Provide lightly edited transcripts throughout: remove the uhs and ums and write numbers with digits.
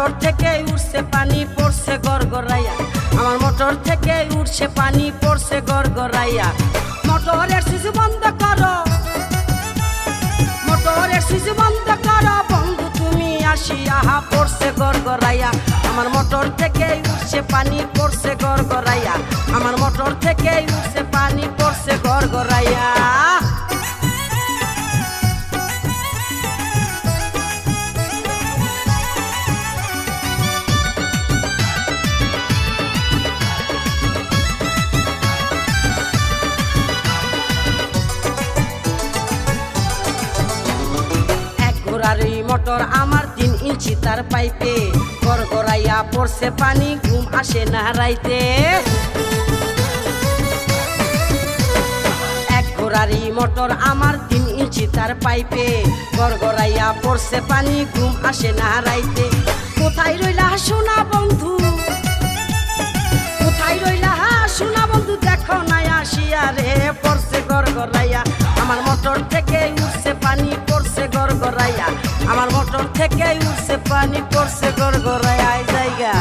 Motor থেকে উঠছে পানি পড়ছে গড়গড়াইয়া, আমার মোটর থেকে উঠছে পানি পড়ছে গড়গড়াইয়া। মোটরের সুইচ বন্ধ করো, মোটরের সুইচ বন্ধ করো বন্ধু তুমি আসিয়া, পড়ছে গড়গড়াইয়া। আমার মোটর থেকে উঠছে পানি পড়ছে গড়গড়াইয়া, আমার মোটর থেকে উঠছে পানি পড়ছে গড়গড়াইয়া। ঘোড়ারি মোটর আমার 3 ইঞ্চি তার পাইপে, গড়গড়াইয়া পড়ছে পানি ঘুম আসে না রাইতে। এক ঘোড়ারি মোটর আমার 3 ইঞ্চি তার পাইপে, গড়গড়াইয়া পড়ছে পানি ঘুম আসে না রাইতে। কোথায় রইলা সোনা বন্ধু, কোথায় রইলা সোনা বন্ধু, দেখো না আসিয়া রে, পড়ছে গড়গড়াইয়া। আমার মোটর থেকে উঠছে পানি পড়ছে গড়গড়াইয়া, আমার মোটর থেকে উঠছে পানি পড়ছে গড়গড়াইয়া। এই জায়গা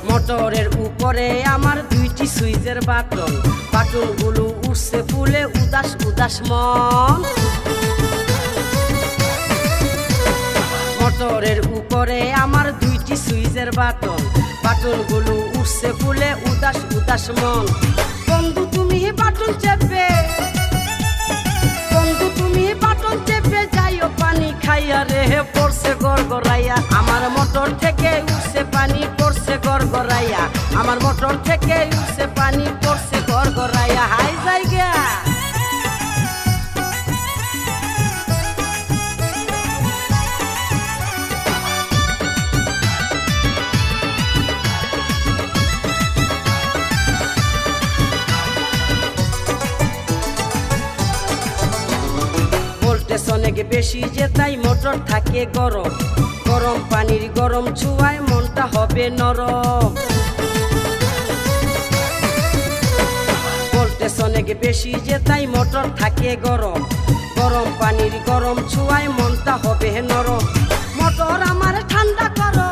মোটরের উপরে আমার 2টি সুইচের বাটন, বাটনগুলো উঠছে ফুলে উদাস উদাস মন। মোটরের উপরে আমার 2টি সুইচের বাটন, বাটনগুলো উঠছে ফুলে উদাস উদাস মন। বন্ধু তুমি বাটন চেপে, বন্ধু তুমি বাটন চেপে যাইও পানি খাইয়া রে, পড়ছে গড়গড়াইয়া। আমার মোটর থেকে উঠছে পানি পড়ছে গড়গড়াইয়া, আমার মোটর থেকে উঠছে পানি পড়ছে গড়গড়াইয়া। হাই জায়গা ভোল্টেজ অনেক বেশি যে তাই মোটর থাকে গরম, গরম পানির গরম ছোঁয়ায় মনটা হবে নরম। ভোল্টেজ অনেক বেশি যে তাই মোটর থাকে গরম, গরম পানির গরম ছোঁয়ায় মনটা হবে নরম। মোটর আমার ঠান্ডা করো,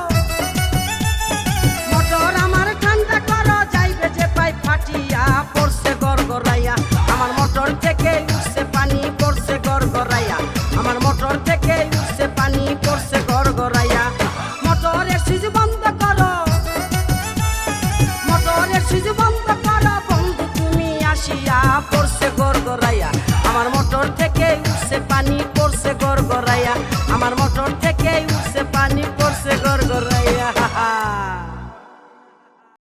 মোটর আমার ঠান্ডা করো, যাইবে যে পাই ফাটিয়া, পড়ছে গড়গড়াইয়া। আমার মোটর থেকে উঠছে পানি পড়ছে গড়গড়াইয়া, আমার মোটর থেকে উঠছে পানি পড়ছে গড়গড়াইয়া। মোটরের সুইচ বন্ধ করো, মোটরের সুইচ বন্ধ করো বন্ধু তুমি আসিয়া, পড়ছে গড়গড়াইয়া। আমার মোটর থেকে